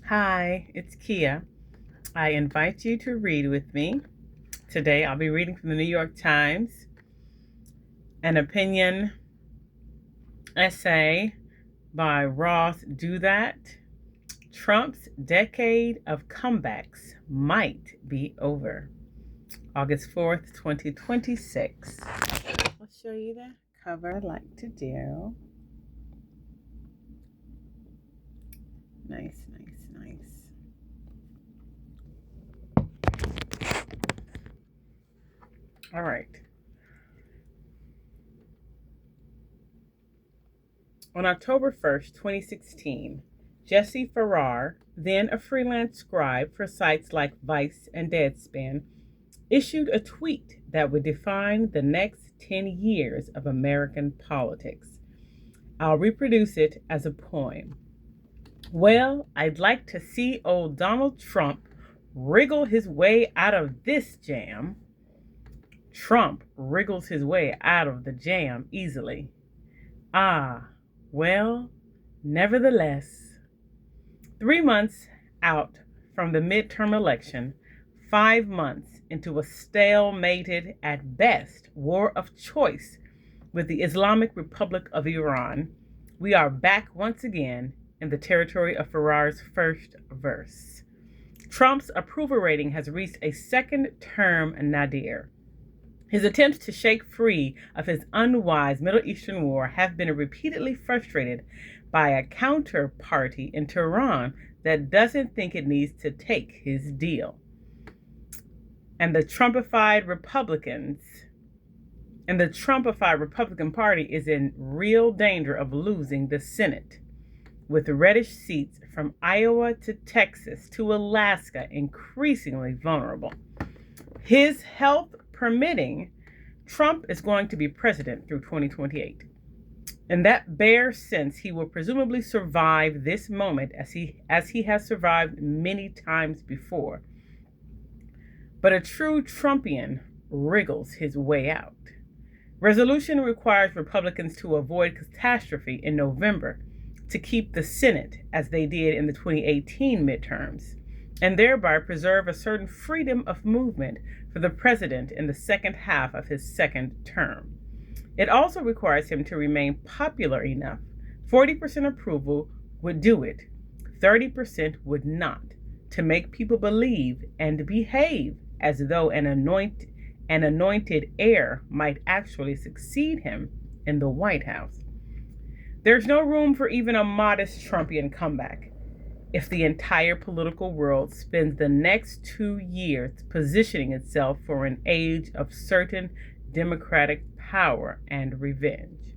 Hi, it's Kia. I invite you to read with me. Today I'll be reading from the New York Times, an opinion essay by Douthat. Trump's decade of comebacks might be over. August 4th, 2026. I'll show you the cover I like to do. Nice, nice, nice. All right. On October 1st, 2016, Jesse Farrar, then a freelance scribe for sites like Vice and Deadspin, issued a tweet that would define the next 10 years of American politics. I'll reproduce it as a poem. Well, I'd like to see old Donald Trump wriggle his way out of this jam. Trump wriggles his way out of the jam easily. Well, nevertheless, 3 months out from the midterm election, 5 months into a stalemated, at best, war of choice with the Islamic Republic of Iran, we are back once again in the territory of Farrar's first verse. Trump's approval rating has reached a second-term nadir. His attempts to shake free of his unwise Middle Eastern war have been repeatedly frustrated by a counterparty in Tehran that doesn't think it needs to take his deal. And the Trumpified Republican Party is in real danger of losing the Senate, with reddish seats from Iowa to Texas to Alaska increasingly vulnerable. His health permitting, Trump is going to be president through 2028. In that bare sense, he will presumably survive this moment as he has survived many times before. But a true Trumpian wriggles his way out. Resolution requires Republicans to avoid catastrophe in November to keep the Senate as they did in the 2018 midterms, and thereby preserve a certain freedom of movement for the president in the second half of his second term. It also requires him to remain popular enough. 40% approval would do it, 30% would not, to make people believe and behave as though an anointed heir might actually succeed him in the White House. There's no room for even a modest Trumpian comeback if the entire political world spends the next 2 years positioning itself for an age of certain democratic power and revenge.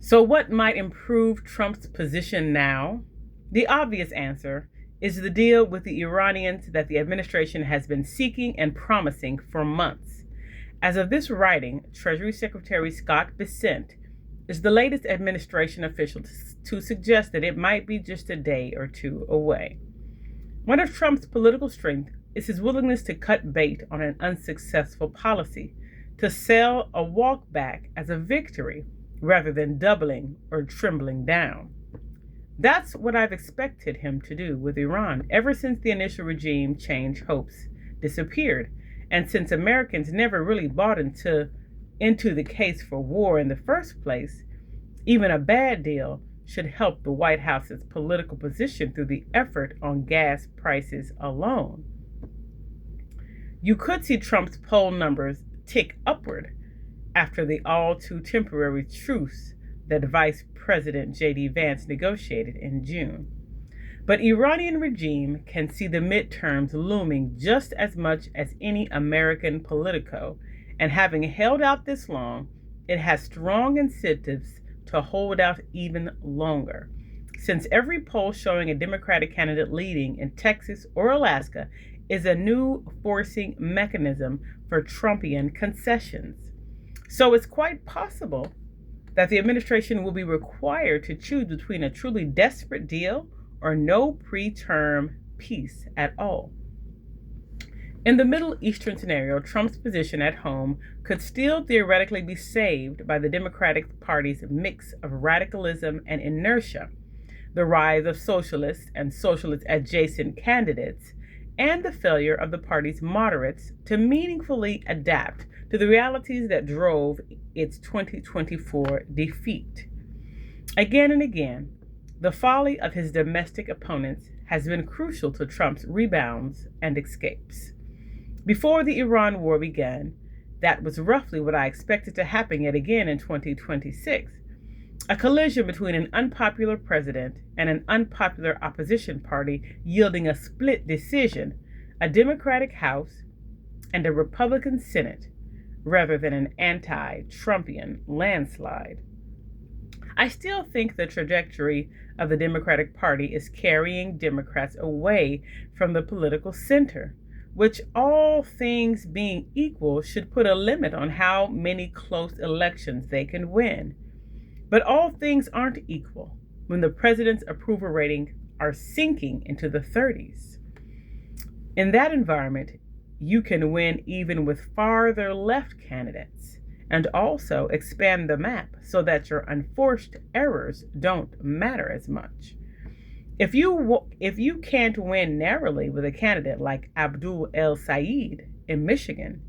So what might improve Trump's position now? The obvious answer is the deal with the Iranians that the administration has been seeking and promising for months. As of this writing, Treasury Secretary Scott Bessent is the latest administration official to suggest that it might be just a day or two away. One of Trump's political strengths is his willingness to cut bait on an unsuccessful policy, to sell a walk back as a victory rather than doubling or trembling down. That's what I've expected him to do with Iran ever since the initial regime change hopes disappeared, and since Americans never really bought into the case for war in the first place. Even a bad deal should help the White House's political position through the effort on gas prices alone. You could see Trump's poll numbers tick upward after the all-too-temporary truce that Vice President J.D. Vance negotiated in June. But Iranian regime can see the midterms looming just as much as any American politico, and having held out this long, it has strong incentives to hold out even longer, since every poll showing a Democratic candidate leading in Texas or Alaska is a new forcing mechanism for Trumpian concessions. So it's quite possible that the administration will be required to choose between a truly desperate deal or no pre-term peace at all. In the Middle Eastern scenario, Trump's position at home could still theoretically be saved by the Democratic Party's mix of radicalism and inertia. the rise of socialists and socialist adjacent candidates, and the failure of the party's moderates to meaningfully adapt to the realities that drove its 2024 defeat. Again and again, the folly of his domestic opponents has been crucial to Trump's rebounds and escapes. Before the Iran war began, that was roughly what I expected to happen yet again in 2026. A collision between an unpopular president and an unpopular opposition party yielding a split decision, a Democratic House and a Republican Senate, rather than an anti-Trumpian landslide. I still think the trajectory of the Democratic Party is carrying Democrats away from the political center, which, all things being equal, should put a limit on how many close elections they can win. But all things aren't equal when the president's approval ratings are sinking into the 30s. In that environment, you can win even with farther left candidates, and also expand the map so that your unforced errors don't matter as much. If you can't win narrowly with a candidate like Abdul El Sayed in Michigan,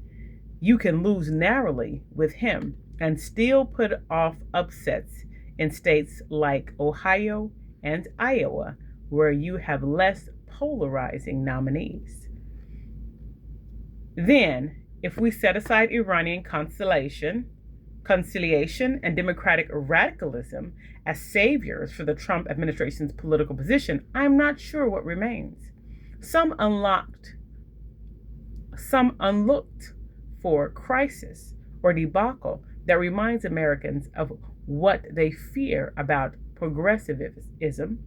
you can lose narrowly with him and still put off upsets in states like Ohio and Iowa, where you have less polarizing nominees. Then, if we set aside Iranian conciliation, and democratic radicalism as saviors for the Trump administration's political position, I'm not sure what remains. Some unlooked for crisis or debacle that reminds Americans of what they fear about progressivism.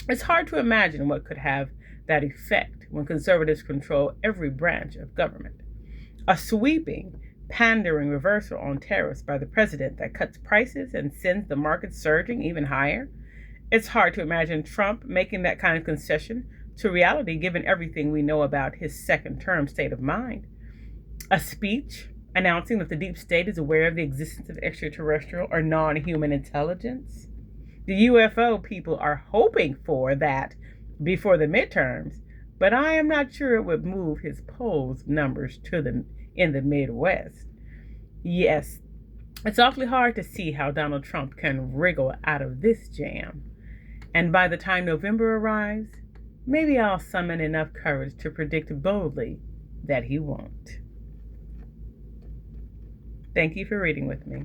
It's hard to imagine what could have that effect when conservatives control every branch of government. A sweeping, pandering reversal on tariffs by the president that cuts prices and sends the market surging even higher. It's hard to imagine Trump making that kind of concession to reality given everything we know about his second-term state of mind. A speech announcing that the deep state is aware of the existence of extraterrestrial or non-human intelligence. The UFO people are hoping for that before the midterms, but I am not sure it would move his polls numbers in the Midwest. Yes, it's awfully hard to see how Donald Trump can wriggle out of this jam. And by the time November arrives, maybe I'll summon enough courage to predict boldly that he won't. Thank you for reading with me.